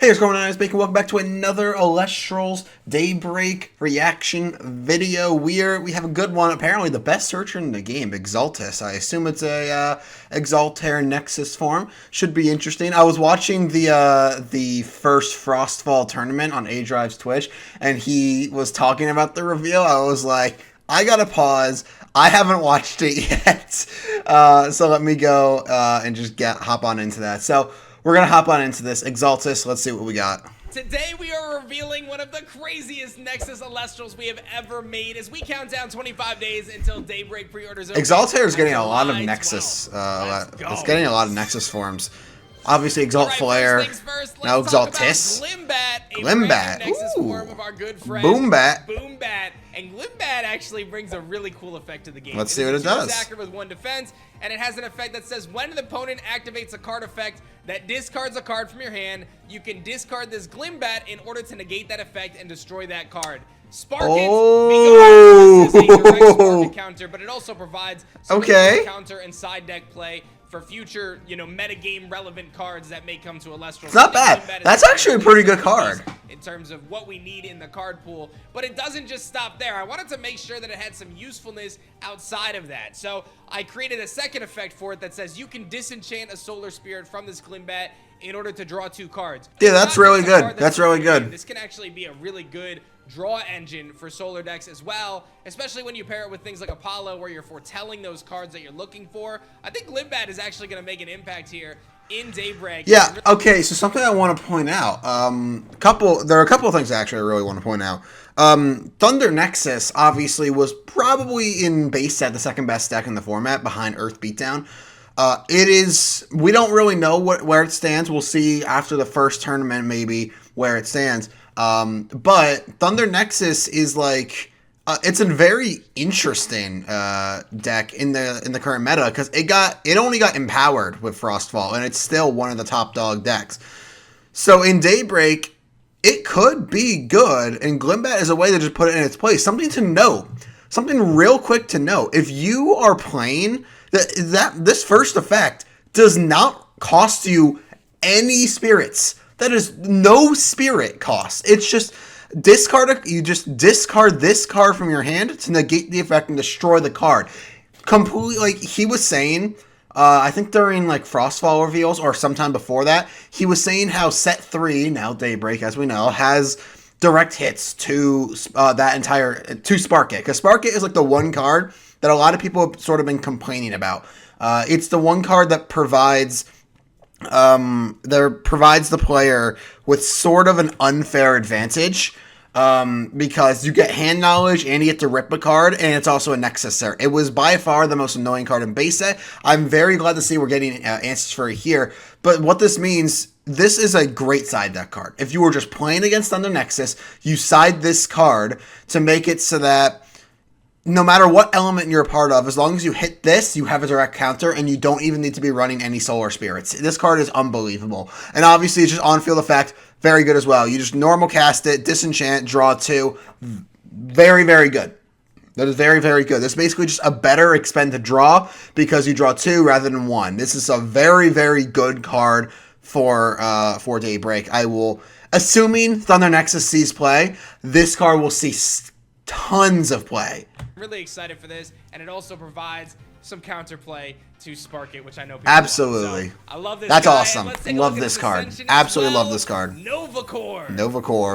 Hey, what's going on, guys? Bacon. Welcome back to another Elestrals Daybreak reaction video. We have a good one. Apparently, the best searcher in the game, Exaltus. I assume it's a Exaltair Nexus form. Should be interesting. I was watching the first Frostfall tournament on A-Drive's Twitch, and he was talking about the reveal. I was like, I gotta pause. I haven't watched it yet, so let me go and just hop on into that. So. We're going to hop on into this. Exaltus, let's see what we got. Today we are revealing one of the craziest Nexus Elestrals we have ever made as we count down 25 days until Daybreak pre-orders open. Exaltair is getting a lot of Nexus. It's getting a lot of Nexus forms. Obviously, Exalt Flare. Now Exaltus. Glimbat. Nexus form of our good friend Boombat. And Glimbat actually brings a really cool effect to the game. Let's see what it does. It's a with 1 defense, and it has an effect that says when an opponent activates a card effect that discards a card from your hand, you can discard this Glimbat in order to negate that effect and destroy that card. Spark it, because this is a direct Spark It counter, but it also provides some counter and side deck play for future, metagame relevant cards that may come to Elestrals. It's not bad. That's actually a pretty good card. In terms of what we need in the card pool, but it doesn't just stop there. I wanted to make sure that it had some usefulness outside of that. So I created a second effect for it that says you can disenchant a Solar Spirit from this Glimbat in order to draw 2 cards. Yeah, that's really good. That's really good. This can actually be a really good draw engine for solar decks as well, especially when you pair it with things like Apollo where you're foretelling those cards that you're looking for. I think Glimbat is actually going to make an impact here in Daybreak. Yeah, okay, so something I want to point out. There are a couple of things actually I really want to point out. Thunder Nexus obviously was probably in base set the second best deck in the format behind Earth Beatdown. We don't really know where it stands. We'll see after the first tournament maybe where it stands. But Thunder Nexus is like, it's a very interesting deck in the current meta because it only got empowered with Frostfall and it's still one of the top dog decks. So in Daybreak, it could be good, and Glimbat is a way to just put it in its place. Something to note, something real quick to note: if you are playing this first effect does not cost you any spirits. That is no spirit cost. It's just you just discard this card from your hand to negate the effect and destroy the card. Completely, like he was saying, I think during like Frostfall reveals or sometime before that, he was saying how set 3, now Daybreak as we know, has direct hits to to Spark It. Because Spark It is like the one card that a lot of people have sort of been complaining about. It's the one card that provides the player with sort of an unfair advantage because you get hand knowledge and you get to rip a card, and it's also a Nexus there. It was by far the most annoying card in base set. I'm very glad to see we're getting answers for it here, but what this means, this is a great side deck card. If you were just playing against Thunder Nexus, you side this card to make it so that no matter what element you're a part of, as long as you hit this, you have a direct counter, and you don't even need to be running any Solar Spirits. This card is unbelievable. And obviously, it's just on-field effect. Very good as well. You just normal cast it, disenchant, draw 2. Very, very good. That is very, very good. This is basically just a better expend to draw because you draw 2 rather than 1. This is a very, very good card for Daybreak. Assuming Thunder Nexus sees play, this card will see tons of play. Really excited for this, and it also provides some counterplay to Spark It, which I know people absolutely love. So, I love this. That's guy. awesome. Love this card. Absolutely love this card. Novacore.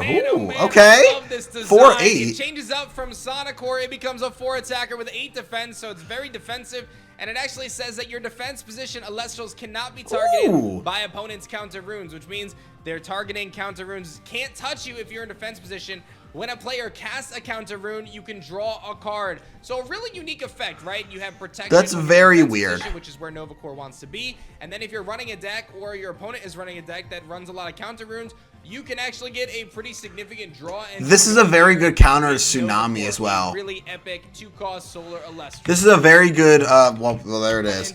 Man, ooh, man, okay. 4/8. It changes up from Sonicore. It becomes a 4 attacker with 8 defense, so it's very defensive. And it actually says that your defense position Elestrals cannot be targeted by opponents' counter runes, which means their targeting counter runes can't touch you if you're in defense position. When a player casts a counter rune, you can draw a card. So a really unique effect, right? You have protection. That's very weird. Position, which is where Novacore wants to be. And then if you're running a deck or your opponent is running a deck that runs a lot of counter runes, you can actually get a pretty significant draw. And this is a very good counter to Tsunami as well. Really epic 2-cost Solar Elestral. This is a very good, well, there it is.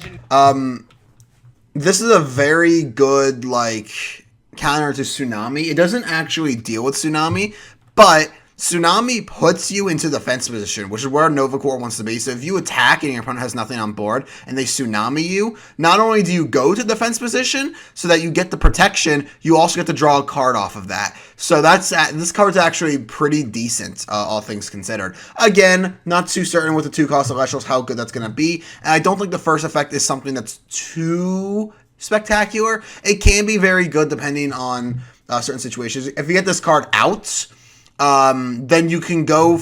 This is a very good, like, counter to Tsunami. It doesn't actually deal with Tsunami, but Tsunami puts you into defense position, which is where Nova Core wants to be. So if you attack and your opponent has nothing on board and they Tsunami you, not only do you go to defense position so that you get the protection, you also get to draw a card off of that. So this card's actually pretty decent, all things considered. Again, not too certain with the 2-cost Elestrals how good that's going to be. And I don't think the first effect is something that's too spectacular. It can be very good depending on certain situations. If you get this card out, then you can go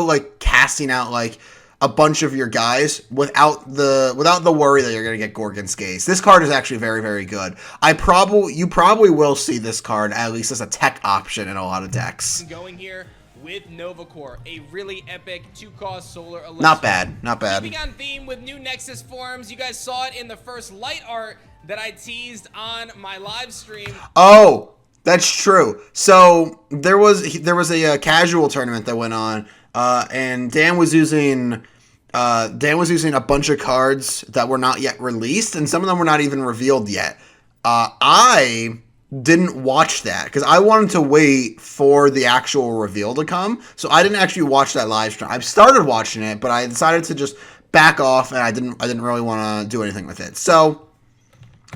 like casting out like a bunch of your guys without the worry that you're gonna get Gorgon's Gaze. This card is actually very, very good. You probably will see this card at least as a tech option in a lot of decks. Going here with Nova Core, a really epic 2-cost solar Elestral. Not bad, not bad. Keeping on theme with new Nexus forms, you guys saw it in the first light art that I teased on my live stream. Oh, that's true. So there was a casual tournament that went on, and Dan was using a bunch of cards that were not yet released, and some of them were not even revealed yet. I didn't watch that because I wanted to wait for the actual reveal to come, so I didn't actually watch that live stream. I started watching it, but I decided to just back off, and I didn't really want to do anything with it. So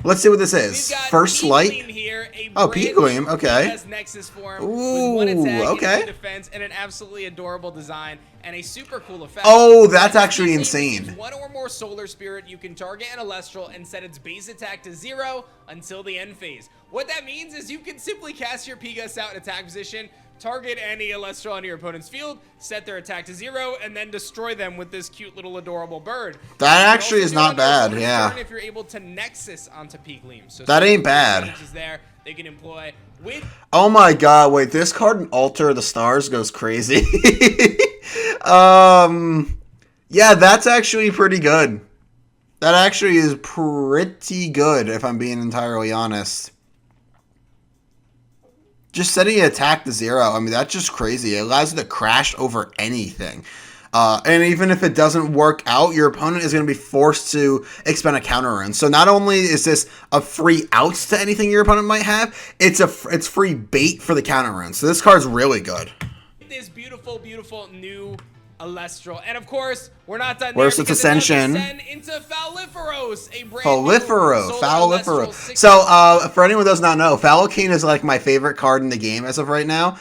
let's see what this is. First light. Here, P-Gleam, okay. Nexus form Ooh, with 1 attack okay. and 2 defense and an absolutely adorable design and a super cool effect. Oh, that's actually insane. 1 or more Solar Spirit, you can target an Elestral and set its base attack to 0 until the end phase. What that means is you can simply cast your P-Gus out in attack position, target any Elestral on your opponent's field, set their attack to 0, and then destroy them with this cute little adorable bird. That actually is not bad, yeah. If you're able to Nexus onto P-Gleam. So that ain't bad. There they can employ with. Oh my god, wait, this card in Altar of the Stars goes crazy. Yeah, that's actually pretty good. That actually is pretty good, if I'm being entirely honest. Just setting an attack to 0, I mean, that's just crazy. It allows you to crash over anything. And even if it doesn't work out, your opponent is going to be forced to expend a counter rune. So not only is this a free out to anything your opponent might have, it's free bait for the counter rune. So this card's really good. This beautiful, beautiful new Elestral. And of course, we're not done Where's there its Ascension? Into Falliferos, a brand Falliferos. So, for anyone who does not know, Falcone is like my favorite card in the game as of right now.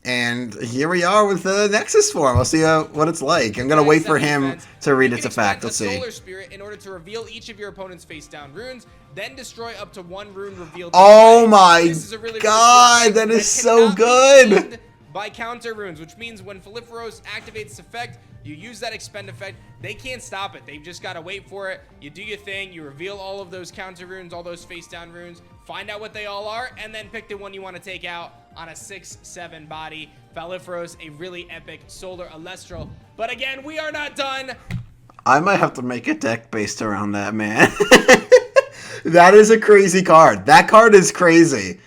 And here we are with the Nexus form. We'll see what it's like. I'm gonna wait for him to read its effect. Let's see. Solar Spirit in order to reveal each of your opponent's face down runes, then destroy up to 1 rune revealed. Oh my god, that is so good. By counter runes, which means when Falliferos activates its effect, you use that expend effect. They can't stop it. They've just got to wait for it. You do your thing. You reveal all of those counter runes, all those face down runes. Find out what they all are, and then pick the one you want to take out on a 6/7 body. Falliferos, a really epic solar Elestral. But again, we are not done. I might have to make a deck based around that, man. That is a crazy card. That card is crazy.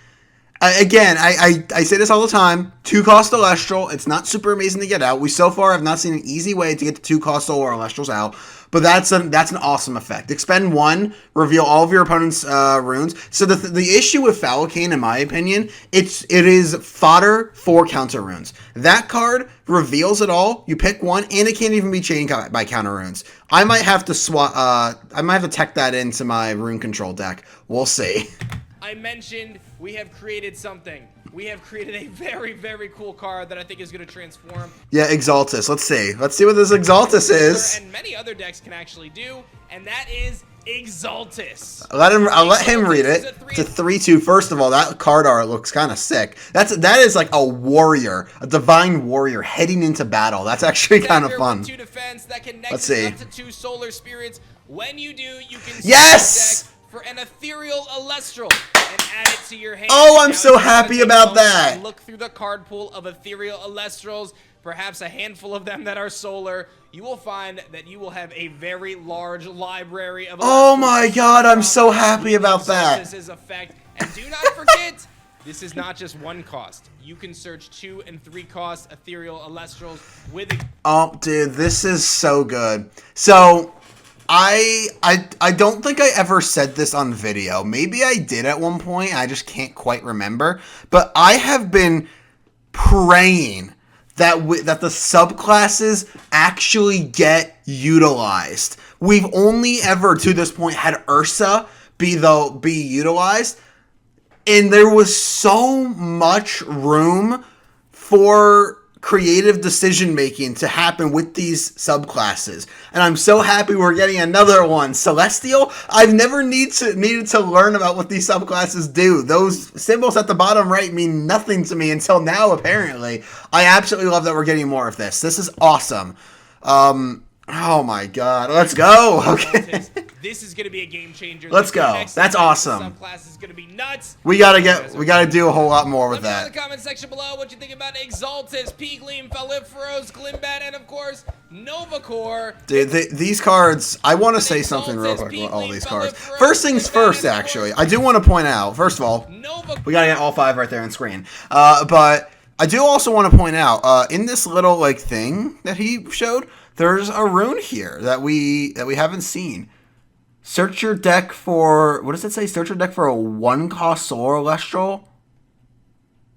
Again, I say this all the time. 2-cost Elestral. It's not super amazing to get out. We so far have not seen an easy way to get the 2-cost solar Elestrals out. But that's an awesome effect. Expend 1, reveal all of your opponent's runes. So the issue with Falcone, in my opinion, it is fodder for counter runes. That card reveals it all. You pick 1, and it can't even be chained by counter runes. I might have to tech that into my rune control deck. We'll see. I mentioned we have created something. We have created a very, very cool card that I think is going to transform. Yeah, Exaltus. Let's see. Let's see what this Exaltus is. And many other decks can actually do, and that is Exaltus. I'll let him read it. It's a 3/2. First of all, that card art looks kind of sick. That is like a warrior, a divine warrior heading into battle. That's actually kind of fun. 2 defense that can Let's see. up to 2 solar spirits. When you do, you can yes. For an ethereal Elestral and add it to your hand. Oh, I'm so happy about that. Look through the card pool of ethereal Elestrals, perhaps a handful of them that are solar. You will find that you will have a very large library of Elestrals. Oh my god, I'm so happy about that. This is effect. And do not forget, this is not just 1 cost. You can search 2 and 3 cost ethereal Elestrals with. Oh, dude, this is so good. So I don't think I ever said this on video. Maybe I did at one point. I just can't quite remember. But I have been praying that the subclasses actually get utilized. We've only ever to this point had Ursa be utilized, and there was so much room for creative decision making to happen with these subclasses, and I'm so happy we're getting another one. Celestial. I've never needed to learn about what these subclasses do. Those symbols at the bottom right mean nothing to me until now, apparently. I absolutely love that we're getting more of this. This is awesome. Oh my god, let's go. Okay. This is going to be a game changer. Let's go. That's awesome. Subclass is going to be nuts. We gotta do a whole lot more with that. Let me know in the comment section below what you think about Exaltus, P-Gleam, Feliferos, Glimbat, and of course, Novacore. Dude, these cards, I want to say something real quick about all these cards. First things first, actually. I do want to point out, first of all, we gotta get all 5 right there on screen. But I do also want to point out, in this little, like, thing that he showed, there's a rune here that we haven't seen. Search your deck for, what does it say? Search your deck for a 1-cost Solar Elestral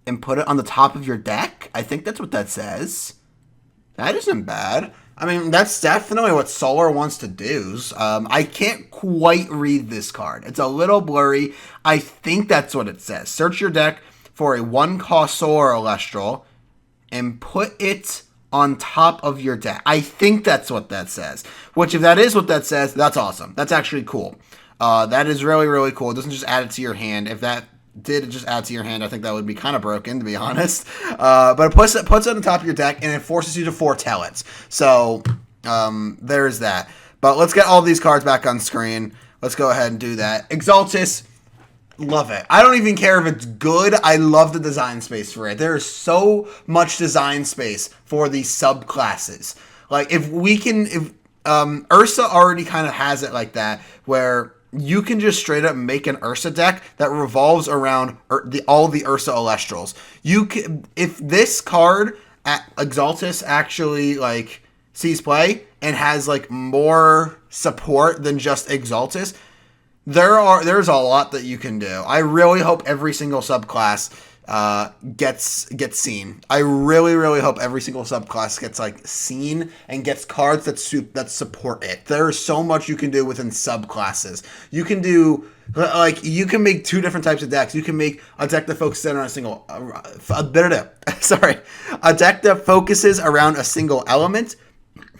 and put it on the top of your deck? I think that's what that says. That isn't bad. I mean, that's definitely what Solar wants to do. I can't quite read this card. It's a little blurry. I think that's what it says. Search your deck for a 1-cost Solar Elestral and put it on top of your deck. I think that's what that says. Which, if that is what that says, that's awesome. That's actually cool. That is really, really cool. It doesn't just add it to your hand. If that did just add to your hand, I think that would be kind of broken, to be honest. But it puts it on the top of your deck, and it forces you to foretell it. So, there's that. But let's get all these cards back on screen. Let's go ahead and do that. Exaltus. Love it. I don't even care if it's good. I love the design space for it. There is so much design space for these subclasses. Like, if Ursa already kind of has it like that, where you can just straight up make an Ursa deck that revolves around all the Ursa Elestrals. If this card at Exaltus actually, like, sees play and has, like, more support than just Exaltus, there's a lot that you can do. I really hope every single subclass gets seen. I really, really hope every single subclass gets, like, seen and gets cards that support it. There's so much you can do within subclasses. You can do, like, you can make 2 different types of decks. You can make a deck that focuses on a single a deck that focuses around a single element.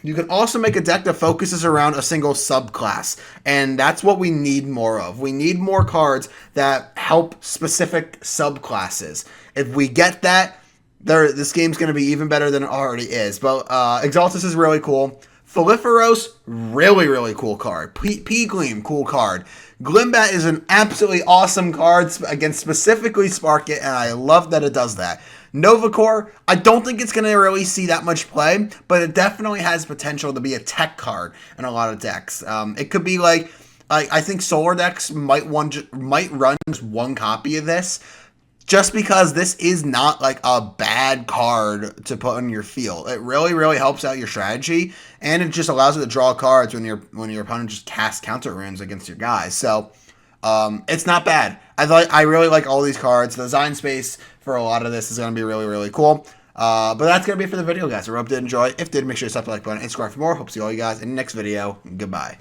You can also make a deck that focuses around a single subclass, and that's what we need more of. We need more cards that help specific subclasses. If we get that, this game's going to be even better than it already is. But Exaltus is really cool. Feliferos, really, really cool card. P-Gleam, cool card. Glimbat is an absolutely awesome card against specifically Sparkit, and I love that it does that. Novacore, I don't think it's going to really see that much play, but it definitely has potential to be a tech card in a lot of decks. It could be like, I think Solar decks might run just 1 copy of this, just because this is not like a bad card to put in your field. It really, really helps out your strategy, and it just allows you to draw cards when your opponent just casts counter runes against your guys. So it's not bad. I really like all these cards. The design space for a lot of this is going to be really, really cool. But that's going to be it for the video, guys. I hope you did enjoy. If you did, make sure you slap the like button and subscribe for more. Hope to see all you guys in the next video. Goodbye.